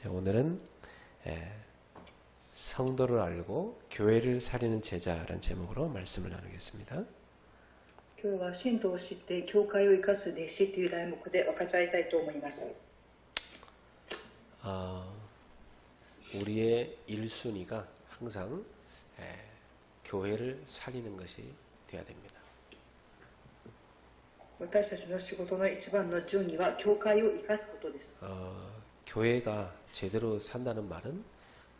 오늘은 성도를 알고 교회를 살리는 제자라는 제목으로 말씀을 나누겠습니다. 今日は信徒を知って教会を生かす弟子という題目で分かち合いたいと思います。 우리의 1순위가 항상 교회를 살리는 것이 되어야 됩니다. 私たちの仕事の一番の順位は教会を生かすことです。 교회가 제대로 산다는 말은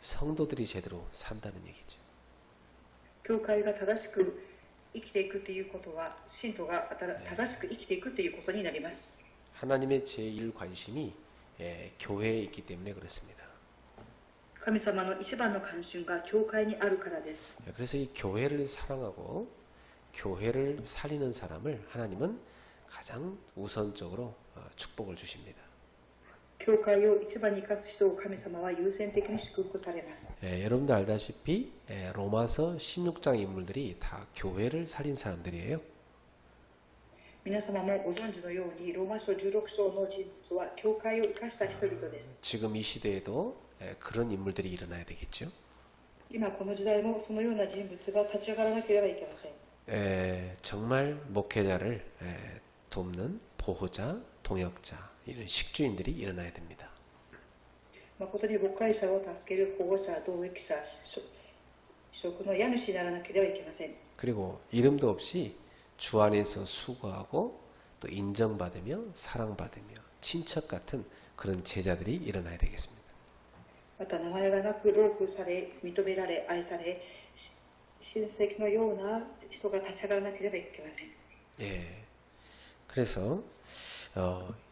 성도들이 제대로 산다는 얘기죠. 教会が正しく生きていくということは信徒が正しく生きていくということになります。 하나님의 제1 관심이 교회에 있기 때문에 그렇습니다. 神様の一番の関心が教会にあるからです。 그래서 이 교회를 사랑하고 교회를 살리는 사람을 하나님은 가장 우선적으로 축복을 주십니다. 教会を一番に生かす人を神様は優先的に祝福されます。 여러분들 알다시피 로마서 16장 인물들이 다 교회를 살린 사람들이에요. 皆様もご存知のようにローマ書16章の人物は教会を生かした人々です。 지금 이 시대에도 그런 인물들이 일어나야 되겠죠. 今この時代もそのような人物が立ち上がらなければいけません。 정말 목회자를 돕는 보호자, 동역자 이런 식주인들이 일어나야 됩니다. 誠に牧会者を助ける保護者、同益者、職の家主にならなければいけません。 그리고 이름도 없이 주 안에서 수고하고 또 인정받으며 사랑받으며 친척 같은 그런 제자들이 일어나야 되겠습니다. また名前がなく労苦され、認められ、愛され、親戚のような人が立ち上がらなければいけません。 그래서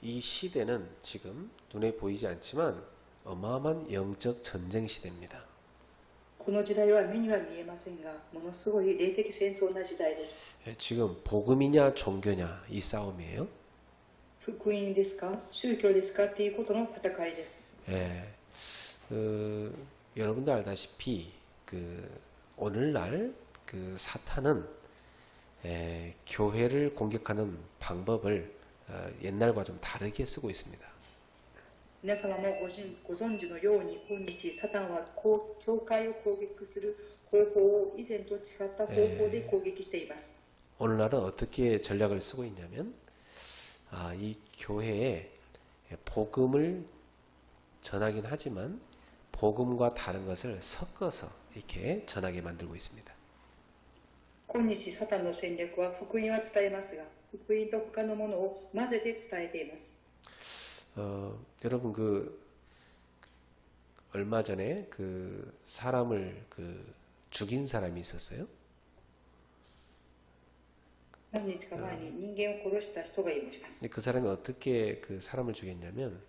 이 시대는 지금 눈에 보이지 않지만 어마어마한 영적 전쟁 시대입니다. この時代は目には見えませんが、ものすごい霊的戦争な時代です。 지금 복음이냐 종교냐 이 싸움이에요. 福音ですか、宗教ですかっていうことの戦いです。 여러분도 알다시피 오늘날 사탄은 교회를 공격하는 방법을 옛날과 좀 다르게 쓰고 있습니다. 皆様もご存知のように今日サタンは教会を攻撃する方法を以前と違った方法で攻撃しています。 오늘날은 어떻게 전략을 쓰고 있냐면 이 교회에 복음을 전하긴 하지만 복음과 다른 것을 섞어서 이렇게 전하게 만들고 있습니다. 今日サタンの戦略は福音は伝えますが、福音と他のものを混ぜて伝えています。 여러분 얼마 전에 사람을 죽인 사람이 있었어요. 何日か前に人間を殺した人がいます。 그 사람이 어떻게 사람을 죽였냐면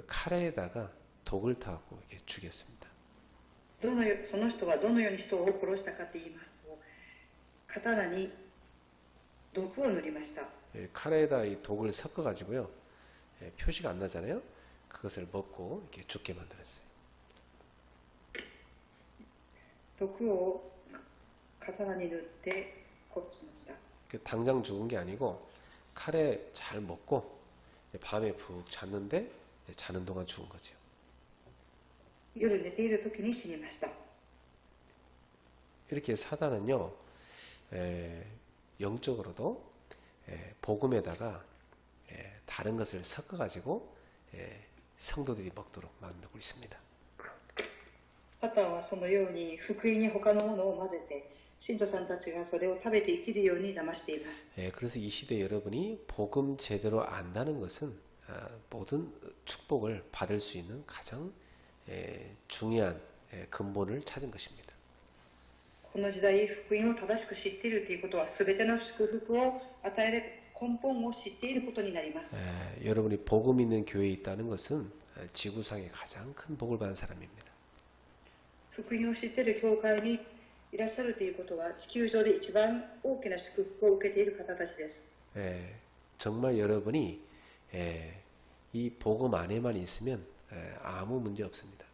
칼에다가 독을 타고 이렇게 죽였습니다. その人はどのように人を殺したかと言いますと、刀に毒を塗りました。 칼에다 이 독을 섞어 가지고요. 표시가 안 나잖아요. 그것을 먹고 이렇게 죽게 만들었어요. 毒を刀に塗って殺しました。 당장 죽은 게 아니고 칼에 잘 먹고 밤에 푹 잤는데 자는 동안 죽은 거죠. 夜寝ている時に死にました。 이렇게 사단은요, 영적으로도 복음에다가 다른 것을 섞어가지고 성도들이 먹도록 만들고 있습니다. サタンはそのように福音に他のものを混ぜて、信徒さんたちがそれを食べて生きるように騙しています。 그래서 이 시대 여러분이 복음 제대로 안다는 것은 모든 축복을 받을 수 있는 가장 중요한 근본을 찾은 것입니다. この時代、福音を正しく知っているということは、すべての祝福を与える根本を知っていることになります。 여러분이 복음 있는 교회에 있다는 것은 지구상에 가장 큰 복을 받은 사람입니다. 福音を知っている教会にいらっしゃるということは、地球上で一番大きな祝福を受けている方たちです。 정말 여러분이 이 복음 안에만 있으면 아무 문제 없습니다.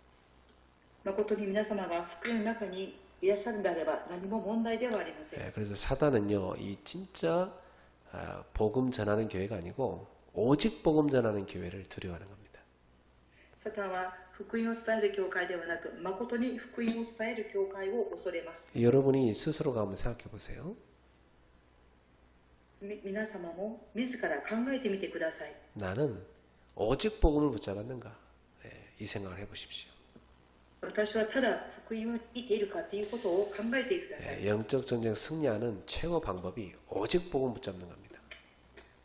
誠に皆様が福音の中にいらっしゃるのであれば何も問題ではありません。 그래서 사단은요, 이 진짜 복음 전하는 교회가 아니고 오직 복음 전하는 교회를 두려워하는 겁니다. サタンは福音を伝える教会ではなく、誠に福音を伝える教会を恐れます。 여러분이 스스로가 한번 생각해 보세요. 皆様も自ら考えてみてください。 나는 오직 복음을 붙잡았는가? 이 생각을 해보십시오. 私はただ福音を聞いているかということを考えてください。 영적 전쟁 승리하는 최고 방법이 오직 복음 붙잡는 겁니다.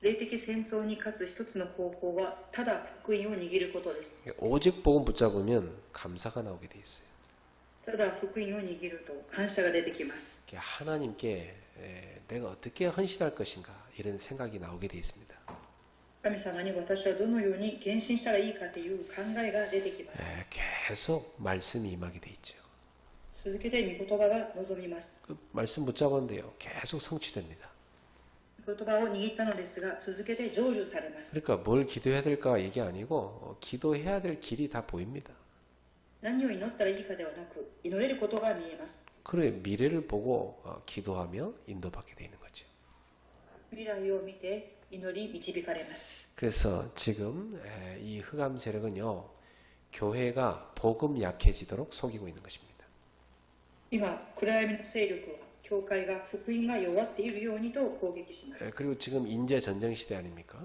霊的戦争に勝つ一つの方法はただ福音を握ることです。 오직 복음 붙잡으면 감사가 나오게 돼 있어요. ただ福音を握ると感謝が出てきます。 하나님께 내가 어떻게 헌신할 것인가 이런 생각이 나오게 돼 있습니다. 神様に私はどのように献身したらいいかという考えが出てきます。 계속 말씀이 임하게 돼 있죠. 続けて御言葉が望みます。 그 말씀 붙잡았는데요. 계속 성취됩니다. 言葉を握ったのですが続けて成就されます。 그러니까 뭘 기도해야 될까 얘기 아니고 기도해야 될 길이 다 보입니다. 何を祈ったらいいかではなく祈れることが見えます。 그래 미래를 보고 기도하며 인도받게 돼 있는 거죠. 未来を見て祈り導かれます。 그래서 지금 이 흑암 세력은요 교회가 복음 약해지도록 속이고 있는 것입니다. 今暗闇の勢力は教会が福音が弱っているようにと攻撃します。 그리고 지금 인재 전쟁 시대 아닙니까?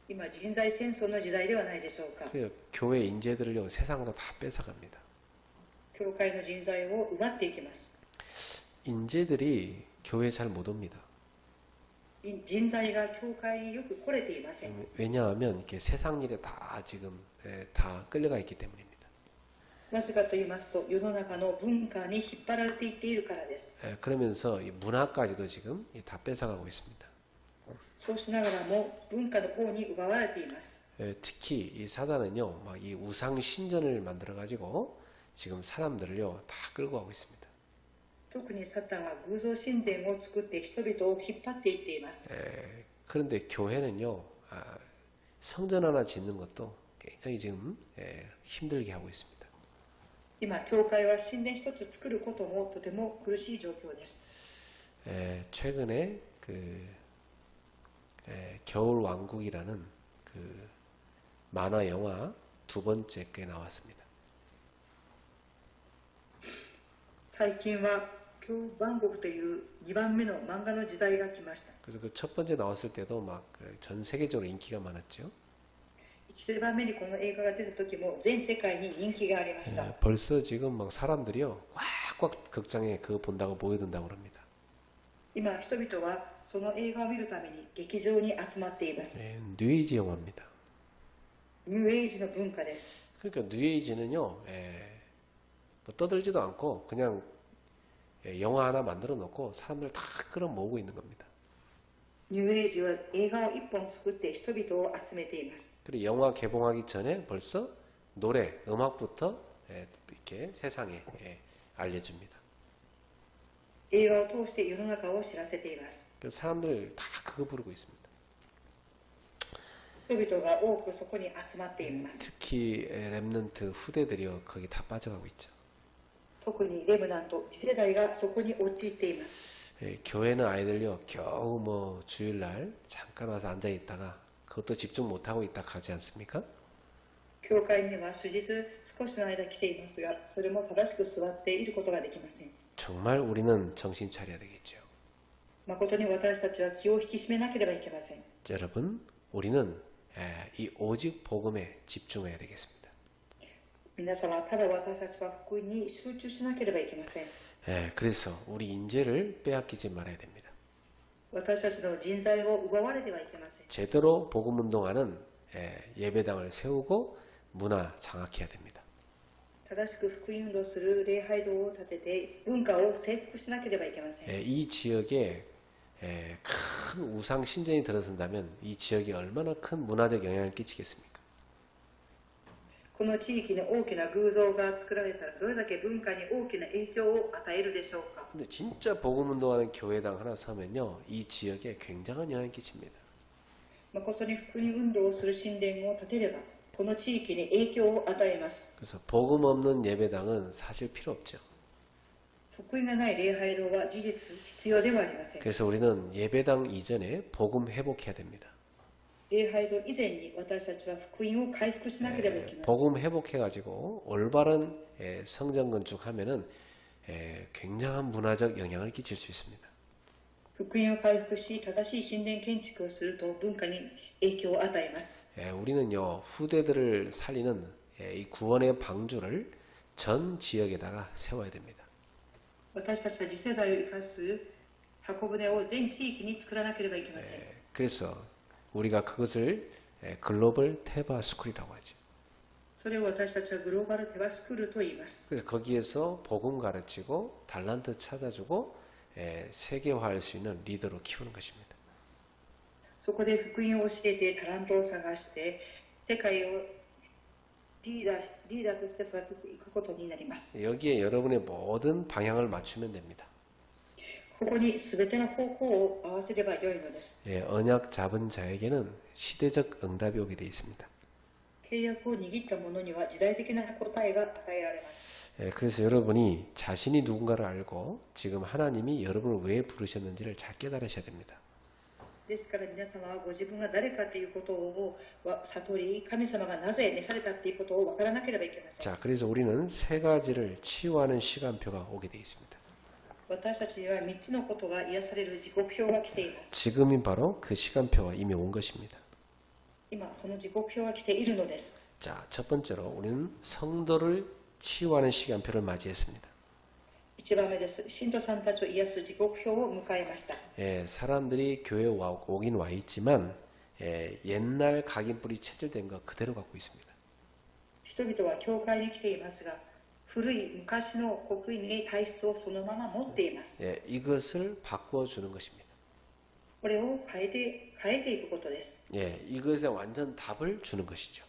今人材戦争の時代ではないでしょうか。 그 교회 인재들을요 세상으로 다 뺏어갑니다. 教会の人材を奪っていきます。 인재들이 교회 잘 못 옵니다. 人材が教会によく来れていません。 왜냐하면 이렇게 세상 일에 다 지금 다 끌려가 있기 때문입니다. なぜかと言いますと世の中の文化に引っ張られていっているからです。 그러면서 이 문화까지도 지금 다 뺏어가고 있습니다. そうしながらも文化の方に奪われています。 특히 이 사단은요 막 이 우상 신전을 만들어 가지고 지금 사람들을요 다 끌고 가고 있습니다. 特にサタンは偶像神殿を作って人々を引っ張っていっています。 그런데 교회는요 성전 하나 짓는 것도 굉장히 지금 힘들게 하고 있습니다. 今教会は神殿一つ作ることもとても苦しい状況です。 최근에 그 겨울 왕국이라는 그 만화 영화 두 번째 게 나왔습니다. 最近は京万国という2番目の漫画の時代が来ました。 그래서 그 첫 번째 나왔을 때도 막 전 세계적으로 인기가 많았죠. 1番目にこの映画が出た時も全世界に人気がありました。 벌써 지금 막 사람들이요 꽉꽉 극장에 그거 본다고 모여든다고 그럽니다. 今人々はその映画を見るために劇場に集まっています。 뉴에이지 영화입니다. ニューエイジの文化です。 그러니까 뉴에이지는요 뭐 떠들지도 않고 그냥 영화 하나 만들어 놓고 사람들 다 끌어모으고 있는 겁니다. ニューエイジは映画を1本作って人々を集めています。 그리고 영화 개봉하기 전에 벌써 노래, 음악부터 이렇게 세상에 알려줍니다. 映画を通して世の中を知らせています。 그래서 사람들 다 그거 부르고 있습니다. 人々が多くそこに集まっています。 특히 랩넌트 후대들이요 거기 다 빠져가고 있죠. 特にレムナント次世代がそこに陥っています。 교회는 아이들요 겨우 뭐 주일날 잠깐 와서 앉아 있다가 그것도 집중 못하고 있다 가지 않습니까? 教会には数日少しの間来ていますがそれも正しく座っていることができません。 정말 우리는 정신 차려야 되겠죠. 誠に私たちは気を引き締めなければいけません。 여러분 우리는 이 오직 복음에 집중해야 되겠습니다. 皆様ただ私たちは福音に集中しなければいけません。 그래서 우리 인재를 빼앗기지 말아야 됩니다. 私たちの人材を奪われてはいけません。 제대로 복음 운동하는 예배당을 세우고 문화 장악해야 됩니다. 正しく福音運動する礼拝堂を建てて文化を征服しなければいけません。 이 지역에 큰 우상 신전이 들어선다면 이 지역에 얼마나 큰 문화적 영향을 끼치겠습니까? この地域に大きな偶像が作られたらどれだけ文化に大きな影響を与えるでしょうか。 근데 진짜 복음 운동하는 교회당 하나 서면요 이 지역에 굉장한 영향을 끼칩니다. 誠に福音運動をする神殿を建てればこの地域に影響を与えます。 그래서 복음 없는 예배당은 사실 필요 없죠. 福音がない礼拝堂は事実必要ではありません。 그래서 우리는 예배당 이전에 복음 회복해야 됩니다. 礼拝堂以前に私たちは福音を回復しなければいけません。 복음 회복해가지고 올바른 성전 건축하면은 굉장한 문화적 영향을 끼칠 수 있습니다. 福音を回復し、正しい神殿建築をすると文化に影響を与えます。 우리는요 후대들을 살리는 이 구원의 방주를 전 지역에다가 세워야 됩니다. 私たちは次世代を生かす箱舟を全地域に作らなければいけません。 그래서 우리가 그것을 글로벌 테바 스쿨이라고 하죠. それを私たちはグローバルテバスクールと言います。 그래서 거기에서 복음 가르치고 달란트 찾아주고 세계화할 수 있는 리더로 키우는 것입니다. そこで福音を教えてタラントを探して世界をリーダーとして育てていくことになります。 여기에 여러분의 모든 방향을 맞추면 됩니다. ここに全ての方向を合わせればよいのです。 언약 잡은 자에게는 시대적 응답이 오게 되어 있습니다. 契約を握った者には時代的な答えが与えられます。 그래서 여러분이 자신이 누군가를 알고 지금 하나님이 여러분을 왜 부르셨는지를 잘 깨달으셔야 됩니다. ですから皆様はご自分が誰かということを悟り、神様がなぜ召されたということを分からなければいけません。 자, 그래서 우리는 세 가지를 치유하는 시간표가 오게 되어 있습니다. 私たちには3つのことが癒される時刻表が来ています。 지금이 바로 그 시간표가 이미 온 것입니다. 今その時刻表が来ているのです。 자, 첫 번째로 우리는 성도를 치유하는 시간표를 맞이했습니다. 1番目です。信徒さんたちを癒す時刻表を迎えました。 사람들이 교회에 오긴 와 있지만 옛날 각인뿌리 체질된 거 그대로 갖고 있습니다. 人々は教会に来ていますが、古い昔の刻印に体質をそのまま持っています。 이것을 바꾸어 주는 것입니다. これを変えていくことです。 이것에 완전 답을 주는 것이죠.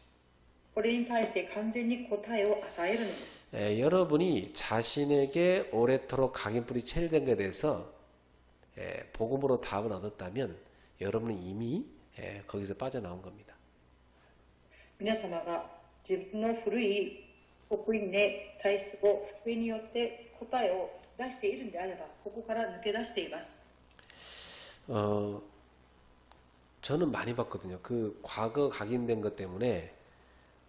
これに対して完全に答えを与えるのです。 여러분이 자신에게 오래도록 각인뿌리 체질된 것에 대해서 복음으로 답을 얻었다면 여러분은 이미 거기서 빠져나온 겁니다. 皆様が自分の古い福音で体質を福音によって答えを出しているのであれば、ここから抜け出しています。 저는 많이 봤거든요. 그 과거 각인된 것 때문에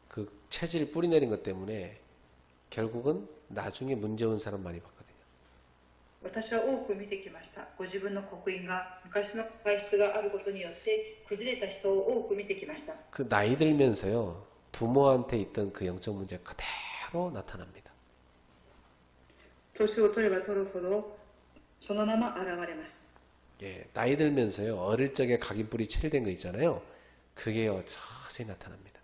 그 체질 뿌리 내린 것 때문에 결국은 나중에 문제 온 사람 많이 봤거든요. 私は多く見てきました。ご自分の刻印が昔の体質があることによって崩れた人を多く見てきました。 그 나이 들면서요 부모한테 있던 그 영적 문제 그대로 나타납니다. 年を取れば取るほどそのまま現れます。 나이 들면서요 어릴 적에 각인뿌리 체질된 거 있잖아요. 그게요 자세히 나타납니다.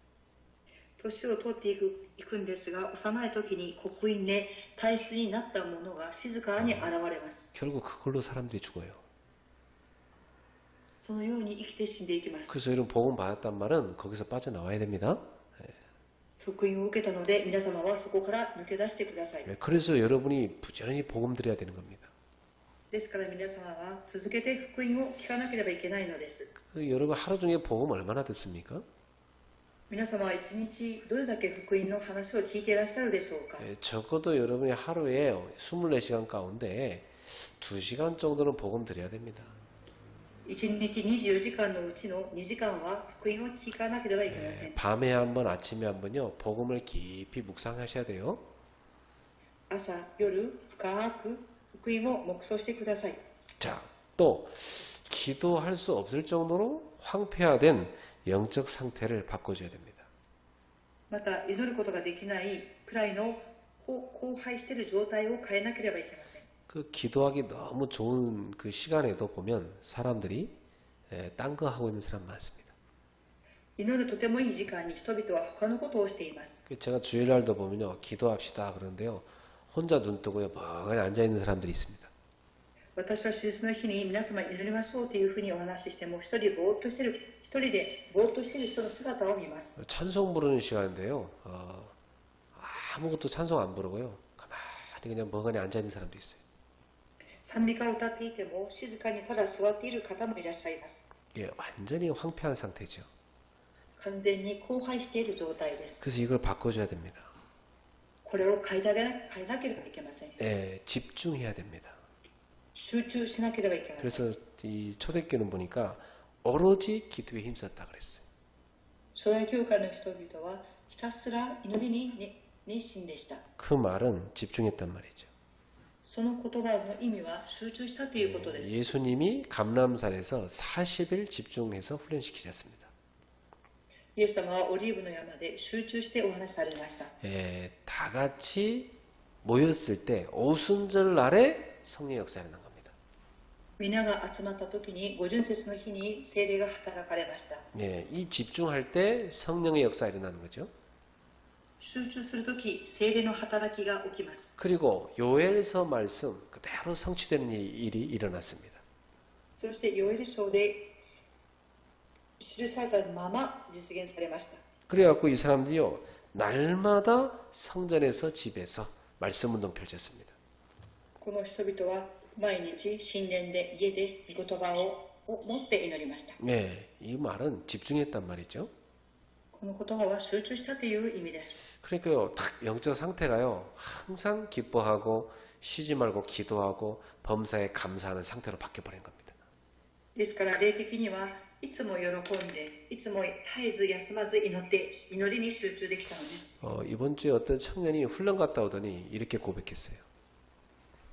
年を取っていくんですが、幼い時に刻印で体質になったものが静かに現れます。 결국 그걸로 사람들이 죽어요. そのように生きて死んでいきます。 그래서 이런 복음 받았단 말은 거기서 빠져나와야 됩니다. 福音を受けたので皆様はそこから抜け出してください。 그래서 여러분이 부지런히 복음 드려야 되는 겁니다. ですから皆様は続けて福音を聞かなければいけないのです。 여러분 하루 중에 복음 얼마나 듣습니까? 皆様は一日どれだけ福音の話を聞いていらっしゃるでしょうか。 적어도 여러분이 하루에 24시간 가운데 2시간 정도는 복음 드려야 됩니다. 一日24時間のうちの2時間は福音を聞かなければいけません。 밤에 한 번, 아침에 한 번요 복음을 깊이 묵상하셔야 돼요. 朝、夜、深く福音を黙想してください。 자, 또 기도할 수 없을 정도로 황폐화된 영적 상태를 바꿔줘야 됩니다. また祈ることができないくらいの荒廃している状態を変えなければいけません。 그 기도하기 너무 좋은 그 시간에도 보면 사람들이 딴 거 하고 있는 사람 많습니다. 祈るとてもいい時間に人々は他のことをしています。 제가 주일날도 보면요 기도합시다 그러는데요 혼자 눈 뜨고요 멍하니 앉아 있는 사람들이 있습니다. 私は手術の日に皆様祈りましょうというふうにお話ししても一人でぼーっとしている人の姿を見ます。 찬송 부르는 시간인데요 아무것도 찬송 안 부르고요 가만히 그냥 멍하니 앉아 있는 사람도 있어요. 賛美歌を歌っていても静かにただ座っている方もいらっしゃいます。 이게 완전히 황폐한 상태죠. 完全に荒廃している状態です。 그래서 이걸 바꿔줘야 됩니다. これを変えなければいけません。 집중해야 됩니다. 集中しなければいけません。 그래서 이 초대교는 보니까 오로지 기도에 힘썼다 그랬어요. 初代教会の人々はひたすら祈りに、熱心でした。 그 말은 집중했단 말이죠. その言葉の意味は集中したということです。 예수님이 감람산에서 40일 집중해서 훈련시키셨습니다. イエス様はオリーブの山で集中してお話しされました。 다 같이 모였을 때 오순절 날에 성령 역사가 일어난 겁니다. 皆が集まった時に五巡節の日に聖霊が働かれました。 이 집중할 때 성령의 역사가 일어나는 거죠. 集中する時、聖霊の働きが起きます。 그리고 요엘서 말씀 그대로 성취되는 일이 일어났습니다. そしてヨエル書で記されたまま実現されました。 그래갖고 이 사람들이요 날마다 성전에서 집에서 말씀 운동 펼쳤습니다. この人々は毎日神殿で家で御言葉を持って祈りました。 이 말은 집중했단 말이죠. この言葉は集中したという意味です。 그러니까요 딱 영적 상태가요 항상 기뻐하고 쉬지 말고 기도하고 범사에 감사하는 상태로 바뀌어버린 겁니다. ですから霊的にはいつも喜んでいつも絶えず休まず祈りに集中できたのです。 이번 주에 어떤 청년이 훈련 갔다 오더니 이렇게 고백했어요.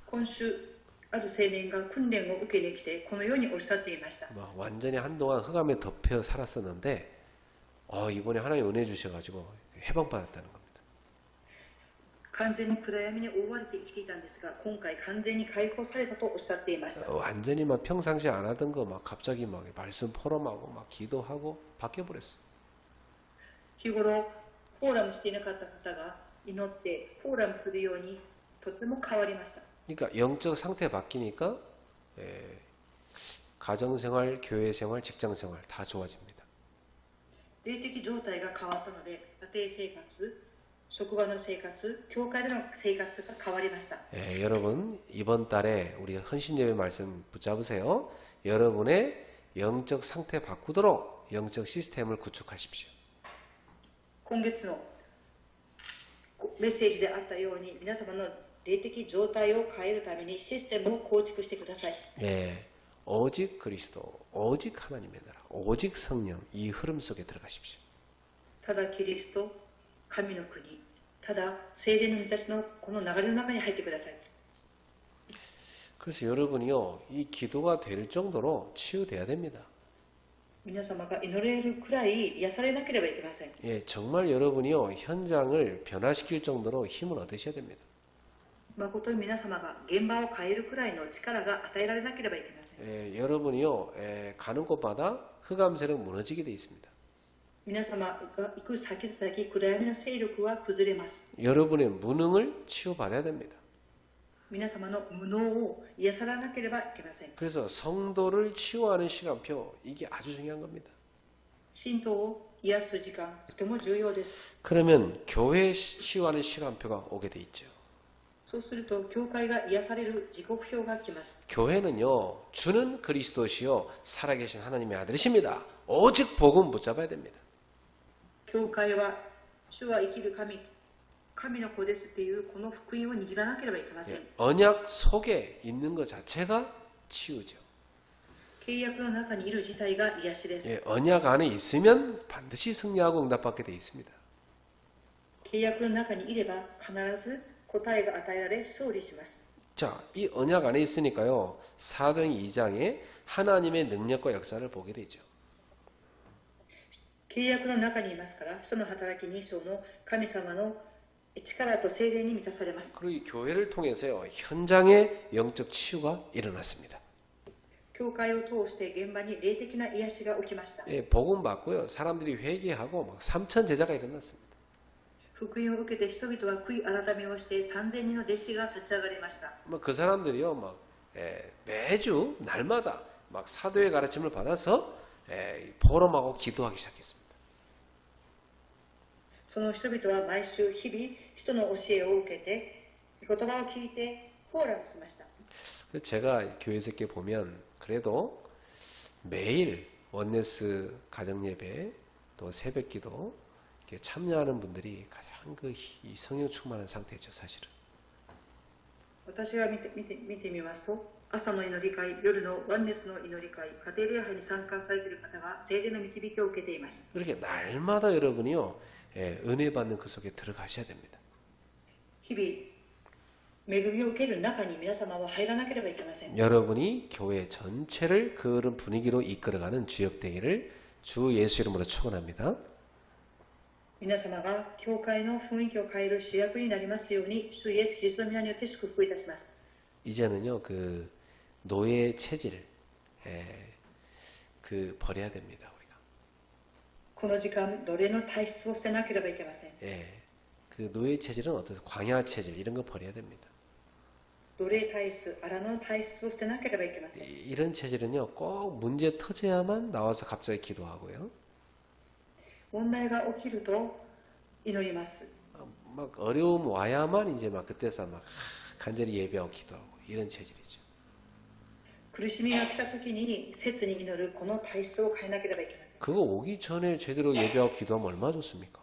今週ある青年が訓練を受けてきてこのようにおっしゃっていました。 완전히 한동안 흑암에 덮여 살았었는데 이번에 하나님 은혜 주셔가지고 해방받았다는 겁니다. 完全に暗闇に覆われて生きていたんですが今回完全に解放されたとおっしゃっていました。 완전히 막 평상시에 안 하던 거 막 갑자기 막 말씀 포럼하고 막 기도하고 바뀌어버렸어. 日頃フォーラムしていなかった方が祈ってフォーラムするようにとても変わりました。 그러니까 영적 상태 바뀌니까 가정생활, 교회생활, 직장생활 다 좋아집니다. 霊的状態が変わったので家庭生活、職場の生活、教会での生活が変わりました。 여러분 이번 달에 우리 헌신예배 말씀 붙잡으세요. 여러분의 영적 상태 바꾸도록 영적 시스템을 구축하십시오. 今月のメッセージであったように皆様の霊的状態を変えるためにシステムを構築してください。 오직 그리스도, 오직 하나님의 나라, 오직 성령 이 흐름 속에 들어가십시오. ただキリスト、神の国、ただ聖霊の満たしのこの流れの中に入ってください。 그래서 여러분이요 이 기도가 될 정도로 치유돼야 됩니다. 皆様が祈れるくらい癒されなければいけません。 정말 여러분이요 현장을 변화시킬 정도로 힘을 얻으셔야 됩니다. 誠に皆様が現場を変えるくらいの力が与えられなければいけません。 여러분이요 가는 곳마다 흑암세력 무너지게 돼 있습니다. 皆様が行く先々暗闇の勢力は崩れます。 여러분의 무능을 치유받아야 됩니다. 皆様の無能を癒さらなければいけません。 그래서 성도를 치유하는 시간표 이게 아주 중요한 겁니다. 信徒を癒す時間とても重要です。 그러면 교회 치유하는 시간표가 오게 돼 있죠. そうすると教会が癒される時刻表が来ます。 교회는요 주는 그리스도시요 살아계신 하나님의 아들이십니다. 오직 복음 붙잡아야 됩니다. 教会は主は生きる神の子ですっていうこの福音を握らなければいけません。 언약 속에 있는 것 자체가 치유죠. 契約の中にいる自体が癒しです。 언약 안에 있으면 반드시 승리하고 응답받게 돼 있습니다. 契約の中にいれば必ず答えが与えられ勝利します。 자, 이 언약 안에 있으니까요. 사도행 2장에 하나님의 능력과 역사를 보게 되죠. 契約の中にいますからその働き2章の神様の力と聖霊に満たされます。 그리고 이 교회를 통해서요. 현장에 영적 치유가 일어났습니다. 教会を通して現場に霊的な癒しが起きました。 복음 받고요. 사람들이 회개하고 막 3천 제자가 일어났습니다. 福音を受けて人々は悔い改めをして3000人の弟子が立ち上がりました。 그 사람들이요. 막 매주 날마다 막 사도의 가르침을 받아서 포럼하고 기도하기 시작했습니다. その人々は毎週日々人の教えを受けて言葉を聞いてフォーラムしました。 제가 교회에서 이렇게 보면 그래도 매일 원네스 가정예배 또 새벽기도 이렇게 참여하는 분들이 가장 성령 충만한 상태죠, 사실은. 私が見てみますと朝の祈り会、夜のワンネスの祈り会、家庭礼拝に参加されている方が聖霊の導きを受けています。 그렇게 날마다 여러분이요, 은혜 받는 그 속에 들어가셔야 됩니다. 日々恵みを受ける中に皆様は入らなければいけません。 여러분이 교회 전체를 그런 분위기로 이끌어가는 주역 되기를 주 예수 이름으로 축원합니다. 皆様が教会の雰囲気を変える主役になりますように、主イエスキリストの皆によって祝福いたします。 이제는요, 그 노예 체질, 그 버려야 됩니다, 우리가. この時間、奴隷の体質を捨てなければいけません。 그 노예 체질은 어떤 광야 체질 이런 거 버려야 됩니다. 奴隷体質、荒野の体質を捨てなければいけません。 이런 체질은요, 꼭 문제 터져야만 나와서 갑자기 기도하고요. 問題が起きると祈ります。 막 어려움 와야만 이제 막 그때서 막 간절히 예배하고 기도하고 이런 체질이죠. 苦しみが来た時に切に祈るこの体質を変えなければいけません。 그거 오기 전에 제대로 예배하고 기도하면 얼마나 좋습니까?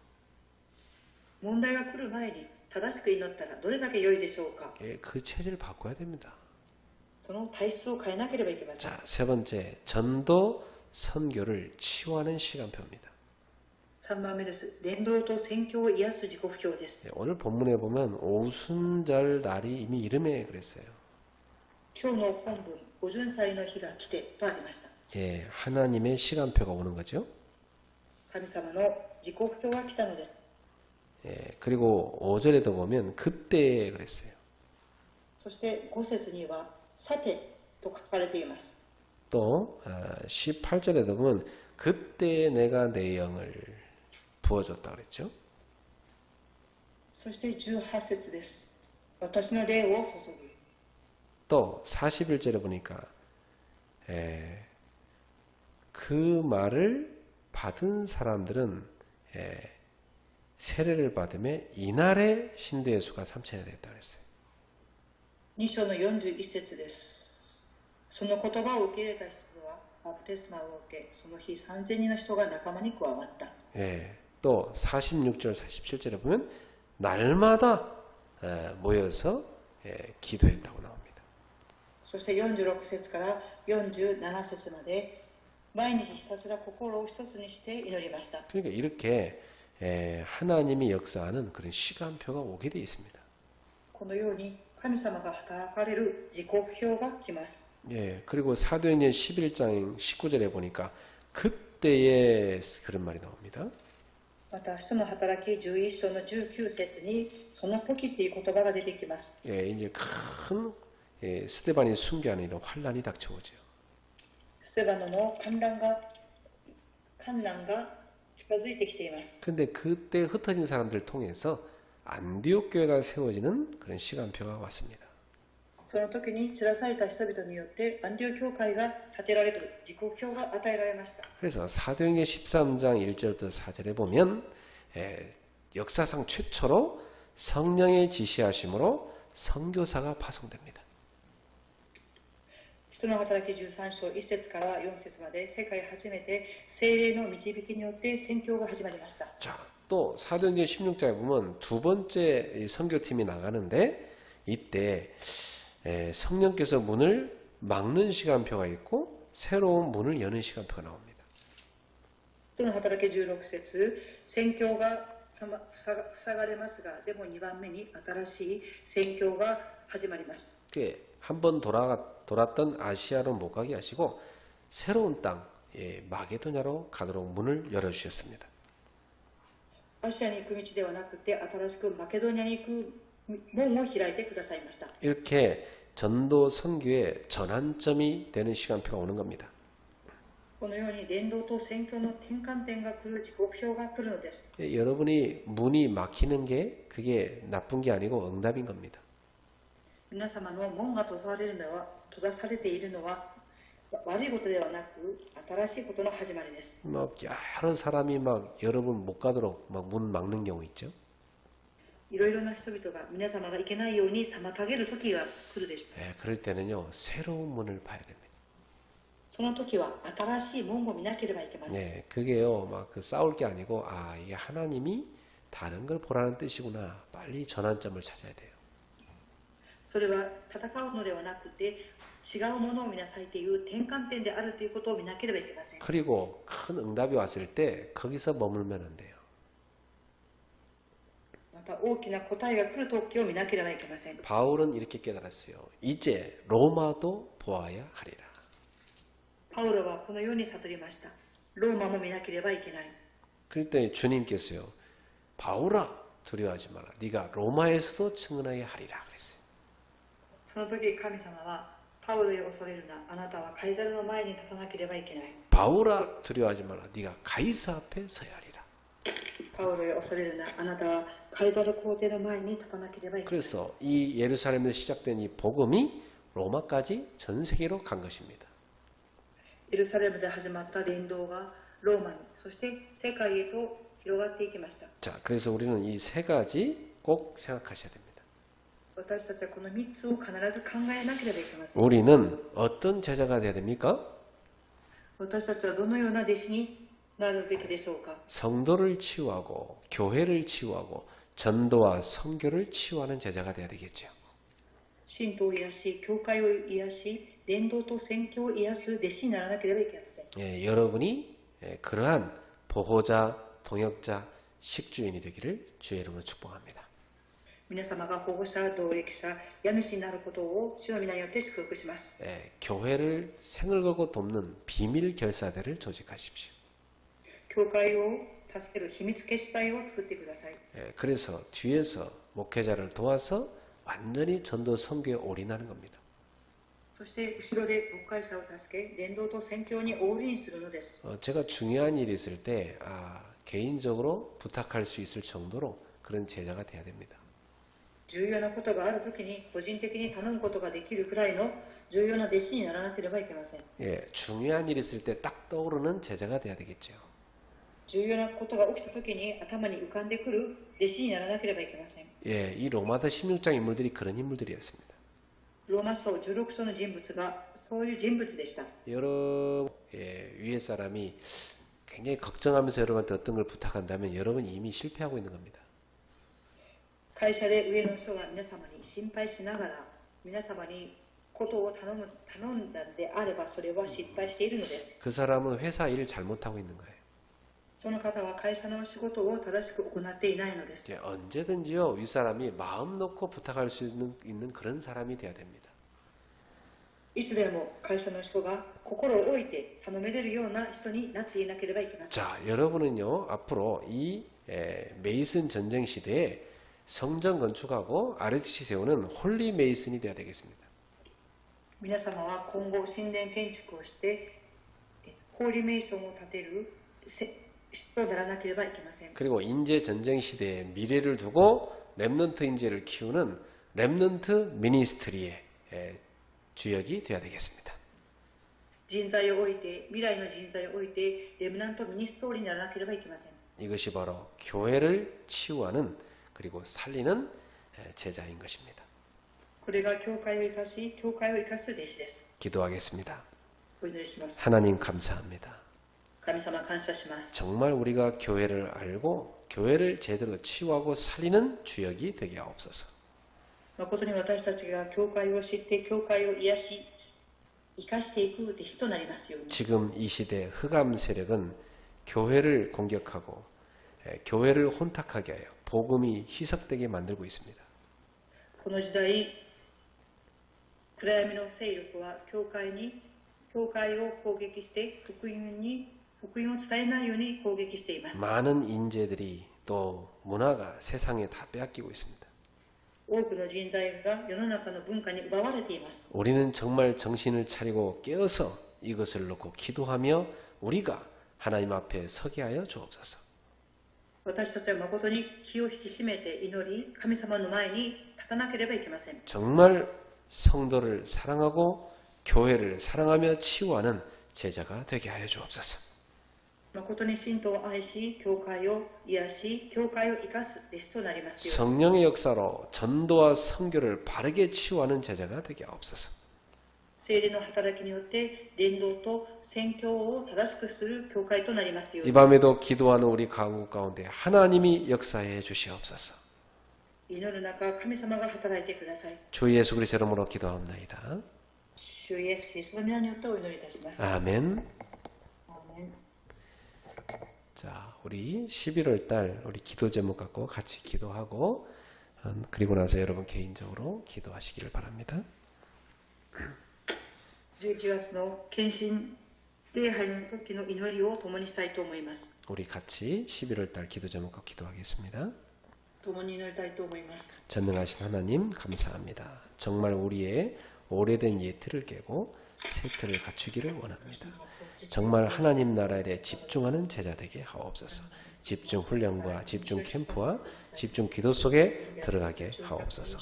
問題が来る前に正しく祈ったらどれだけ良いでしょうか。 그 체질을 바꿔야 됩니다. その体質を変えなければいけません。 자, 세 번째, 전도 선교를 치유하는 시간표입니다. 3番目です。伝道と宣教を癒す時刻表です。 오늘 본문에 보면 오순절 날이 이미 이름에 그랬어요. 今日の本文、五巡祭の日が来てとありました。 하나님의 시간표가 오는 거죠. 神様の時刻表が来たのです。 그리고 5절에도 보면 그때 그랬어요. そして5節にはさてと書かれています。 또 18절에도 보면 그때 내가 내 영을 부어줬다 그랬죠. そして18節です。私の霊を注ぐ。 또 41절에 보니까 그 말을 받은 사람들은 세례를 받음에 이날에 신도의 수가 3천이 됐다 그랬어요. 2章の41節です。その言葉を受け入れた人はバプテスマを受け、その日3000人の人が仲間に加わった。 또 46절, 47절에 보면 날마다 모여서 기도했다고 나옵니다. そして46節から47節まで毎日ひたすら心を一つにして祈りました。 그러니까 이렇게 하나님이 역사하는 그런 시간표가 오게 되어 있습니다. このように神様が働かれる時刻表が来ます。 그리고 사도행전 11장 19절에 보니까 그때에 그런 말이 나옵니다. また使徒の働き11章の19節にその時という言葉が出てきます。 이제 큰 스데반이 순교하는 이런 환란이 닥쳐오죠. ステバノの観覧が近づいてきています。 근데 그때 흩어진 사람들을 통해서 안디옥 교회가 세워지는 그런 시간표가 왔습니다. その時に散らされた人々によってアンティオ教会が建てられる時刻表が与えられました。 그래서 사도행전 13장 1절부터 4절에 보면 역사상 최초로 성령의 지시하심으로 선교사가 파송됩니다. 使徒の働き13章1節から4節まで世界初めて聖霊の導きによって宣教が始まりました。 자, 또 사도행전 16장에 보면 두 번째 선교팀이 나가는데 이때 성령께서 문을 막는 시간표가 있고 새로운 문을 여는 시간표가 나옵니다. 使徒の働き16節、宣教が塞がれますが、でも2番目に新しい宣教が始まります。 한번 돌았던 아시아로 못 가게 하시고 새로운 땅 마게도냐로 가도록 문을 열어주셨습니다. アシアに行く道ではなくて新しくマケドニアに行く門を開いてくださいました。 이렇게 전도 선교의 전환점이 되는 시간표가 오는 겁니다. このように伝道と宣教の転換点が来る時刻表が来るのです。 여러분이 문이 막히는 게 그게 나쁜 게 아니고 응답인 겁니다. 皆様の門が閉ざされているのは悪いことではなく新しいことの始まりです。 막 여러 사람이 막 여러분 못 가도록 막 문 막는 경우 있죠. いろいろな人々が皆様が行けないように妨げる時が来るでしょう。 그럴 때는요 새로운 문을 봐야 됩니다. その時は新しい門を見なければいけません。 그게요 막 그 싸울 게 아니고 아 이게 하나님이 다른 걸 보라는 뜻이구나. 빨리 전환점을 찾아야 돼요. それは戦うのではなくて違うものを見なさいという転換点であるということを見なければいけません。 그리고 큰 응답이 왔을 때 거기서 머물면 안 돼요. また大きな答えが来る時を見なければいけません。 바울은 이렇게 깨달았어요. 이제 로마도 보아야 하리라. パウロはこのように悟りました。ローマも見なければいけない。 그때 주님께서요. 바울아 두려워하지 마라. 네가 로마에서도 증언하여 하리라 그랬어요. その時神様はパウロよ恐れるな。あなたはカイザルの前に立たなければいけない。 바울아 두려워하지 마라. 네가 가이사 앞에 서야 하리라. パウロよ恐れるな。あなたはカイザル皇帝の前に立たなければいけない。 그래서 이 예루살렘에서 시작된 이 복음이 로마까지 전 세계로 간 것입니다. エルサレムで始まった伝道がローマに、そして世界へと広がっていきました。 자, 그래서 우리는 이 세 가지 꼭 생각하셔야 됩니다. 私たちはこの3つを必ず考えなければいけません。 우리는 어떤 제자가 돼야 됩니까? 私たちはどのような弟子になるべきでしょうか。 성도를 치유하고 교회를 치유하고 전도와 선교를 치유하는 제자가 돼야 되겠죠. 信徒を癒し、教会を癒し、伝道と宣教を癒す弟子にならなければいけません。 예, 여러분이 그러한 보호자, 동역자, 식주인이 되기를 주의 이름으로 축복합니다. 皆様が保護者、同役者、家主になることを主の皆によって祝福します。 예, 교회를 생을 걸고 돕는 비밀 결사대를 조직하십시오. 教会を助ける秘密結隊を作ってください。 예, 그래서 뒤에서 목회자를 도와서 완전히 전도 선교에 올인하는 겁니다. そして後ろで牧会者を助け、伝道と宣教にオールインするのです。 제가 중요한 일이 있을 때 개인적으로 부탁할 수 있을 정도로 그런 제자가 돼야 됩니다. 重要なことがあるときに個人的に頼むことができるくらいの重要な弟子にならなければいけません。 예, 중요한 일이 있을 때 딱 떠오르는 제자가 돼야 되겠죠. 重要なことが起きたときに頭に浮かんでくる弟子にならなければいけません。 예, 이 로마서 16장 인물들이 그런 인물들이었습니다. ローマ書16章の人物がそういう人物でした。 여러분 위에 사람이 굉장히 걱정하면서 여러분한테 어떤 걸 부탁한다면 여러분이 이미 실패하고 있는 겁니다. 会社で上の人が皆様に心配しながら皆様にことを頼んだのであればそれは失敗しているのです。 그 사람은 회사 일을 잘못하고 있는 거예요. その方は会社の仕事を正しく行っていないのです。 이제 언제든지요 윗사람이 마음 놓고 부탁할 수 있는 그런 사람이 돼야 됩니다. いつでも会社の人が心を置いて頼めれるような人になっていなければいけません。 자, 여러분은요 앞으로 이 메이슨 전쟁 시대에 성전 건축하고 RSC 세우는 홀리 메이슨이 돼야 되겠습니다. 皆様は今後神殿建築をしてホーリーメイションを建てる人とならなければいけません。 그리고 인재 전쟁 시대에 미래를 두고 렘넌트 인재를 키우는 렘넌트 미니스트리의 주역이 되어야 되겠습니다. 人材を置いて未来の人材を置いてレムナントミニストリーにならなければいけません。 이것이 바로 교회를 치유하는 그리고 살리는 제자인 것입니다. これが教会を生かし、教会を生かす弟子です。 기도하겠습니다. お祈りします。 하나님 감사합니다. 神様感謝します。 정말 우리가 교회를 알고 교회를 제대로 치유하고 살리는 주역이 되게 하옵소서. 誠に私たちが教会を知って教会を癒し生かしていく弟子となりますように。 지금 이 시대 흑암 세력은 교회를 공격하고 교회를 혼탁하게 하여 복음이 희석되게 만들고 있습니다. この時代暗闇の勢力は教会を攻撃して福音を伝えないように攻撃しています。 많은 인재들이 또 문화가 세상에 다 빼앗기고 있습니다. 多くの人材が世の中の文化に奪われています。 우리는 정말 정신을 차리고 깨어서 이것을 놓고 기도하며 우리가 하나님 앞에 서게 하여 주옵소서. 私たちは誠に気を引き締めて祈り、神様の前に立たなければいけません。 정말 성도를 사랑하고 교회를 사랑하며 치유하는 제자가 되게 하여 주옵소서. 誠に信徒を愛し、教会を癒し、教会を生かす弟子となりますように。 성령의 역사로 전도와 선교를 바르게 치유하는 제자가 되게 하옵소서. 聖霊の働きによって伝道と宣教を正しくする教会となりますよう 이 に。 밤에도 기도하는 우리 가운데 하나님이 역사해 주시옵소서. 祈る中、神様が働いてください。 주 예수 그리스도 이름으로 기도합니다. 主イエス・キリストの皆によってお祈りいたします。 아멘. アーメン。 자, 우리 11월 달 우리 기도 제목 갖고 같이 기도하고 그리고 나서 여러분 개인적으로 기도하시기를 바랍니다. 11月の献身礼拝の時の祈りを共にしたいと思います。 우리 같이 11월 달 기도 제목 갖고 기도하겠습니다. 共に祈りたいと思います。 전능하신 하나님 감사합니다. 정말 우리의 오래된 예틀을 깨고 새 틀을 갖추기를 원합니다. 정말 하나님 나라에 집중하는 제자 되게 하옵소서. 집중 훈련과 집중 캠프와 집중 기도 속에 들어가게 하옵소서.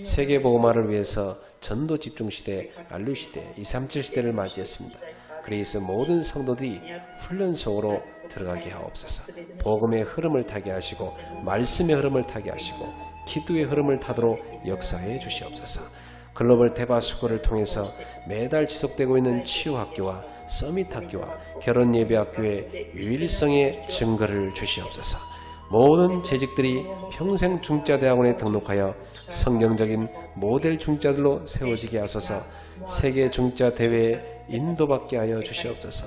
세계 복음화를 위해서 전도 집중 시대, 알류 시대, 237 시대를 맞이했습니다. 그래서 모든 성도들이 훈련 속으로 들어가게 하옵소서. 복음의 흐름을 타게 하시고 말씀의 흐름을 타게 하시고 기도의 흐름을 타도록 역사해 주시옵소서. 글로벌 대바수고를 통해서 매달 지속되고 있는 치유학교와 서밋학교와 결혼예배학교의 유일성의 증거를 주시옵소서. 모든 재직들이 평생 중자대학원에 등록하여 성경적인 모델 중자들로 세워지게 하소서. 세계 중자대회에 인도받게 하여 주시옵소서.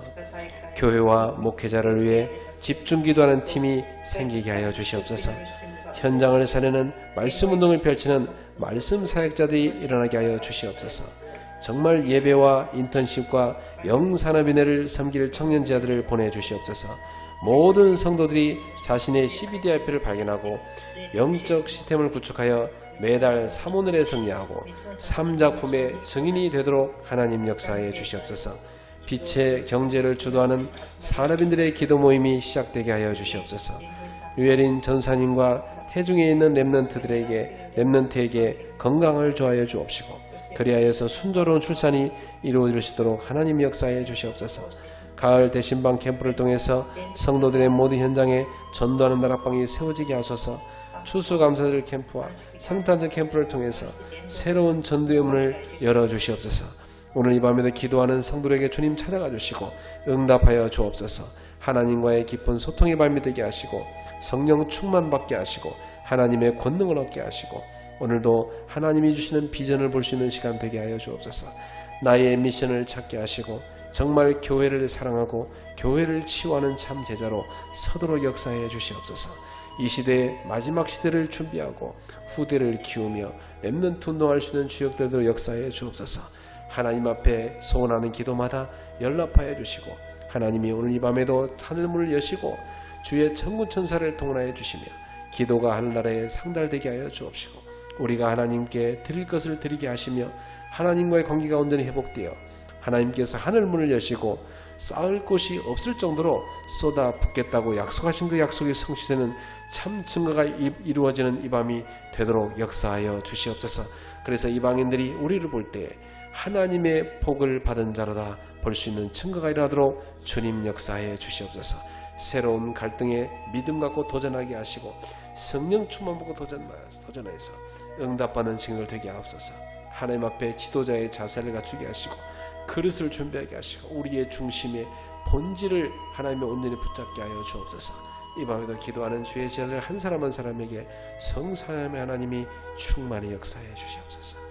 교회와 목회자를 위해 집중기도하는 팀이 생기게 하여 주시옵소서. 현장을 살리는 말씀운동을 펼치는 말씀 사역자들이 일어나게 하여 주시옵소서. 정말 예배와 인턴십과 영산업인회를 섬길 청년자들을 보내주시옵소서. 모든 성도들이 자신의 CBDIP를 발견하고 영적 시스템을 구축하여 매달 3오늘에 성리하고 3작품의 증인이 되도록 하나님 역사해 주시옵소서. 빛의 경제를 주도하는 산업인들의 기도 모임이 시작되게 하여 주시옵소서. 유혜린 전사님과 태중에 있는 렘넌트에게 건강을 조하여 주옵시고 그리하여서 순조로운 출산이 이루어지도록 하나님 역사해 주시옵소서. 가을 대신방 캠프를 통해서 성도들의 모든 현장에 전도하는 나락방이 세워지게 하소서. 추수감사절 캠프와 성탄절 캠프를 통해서 새로운 전도의 문을 열어주시옵소서. 오늘 이 밤에도 기도하는 성도들에게 주님 찾아가 주시고 응답하여 주옵소서. 하나님과의 깊은 소통의 발미 되게 하시고 성령 충만받게 하시고 하나님의 권능을 얻게 하시고 오늘도 하나님이 주시는 비전을 볼 수 있는 시간 되게 하여 주옵소서. 나의 미션을 찾게 하시고 정말 교회를 사랑하고 교회를 치유하는 참 제자로 서도록 역사해 주시옵소서. 이 시대의 마지막 시대를 준비하고 후대를 키우며 렘넌트 운동할 수 있는 주역들도 역사해 주옵소서. 하나님 앞에 소원하는 기도마다 연락하여 주시고 하나님이 오늘 이 밤에도 하늘문을 여시고 주의 천군천사를 동원하여 주시며 기도가 하늘나라에 상달되게 하여 주옵시고 우리가 하나님께 드릴 것을 드리게 하시며 하나님과의 관계가 온전히 회복되어 하나님께서 하늘문을 여시고 쌓을 곳이 없을 정도로 쏟아붓겠다고 약속하신 그 약속이 성취되는 참 증거가 이루어지는 이 밤이 되도록 역사하여 주시옵소서. 그래서 이방인들이 우리를 볼 때 하나님의 복을 받은 자로다 볼 수 있는 증거가 일어나도록 주님 역사해 주시옵소서. 새로운 갈등에 믿음 갖고 도전하게 하시고 성령 충만 받고 도전해서 응답받는 증거를 되게 하옵소서. 하나님 앞에 지도자의 자세를 갖추게 하시고 그릇을 준비하게 하시고 우리의 중심의 본질을 하나님의 온전히 붙잡게 하여 주옵소서. 이 밤에도 기도하는 주의 제자들 한 사람 한 사람에게 성삼위의 하나님이 충만히 역사해 주시옵소서.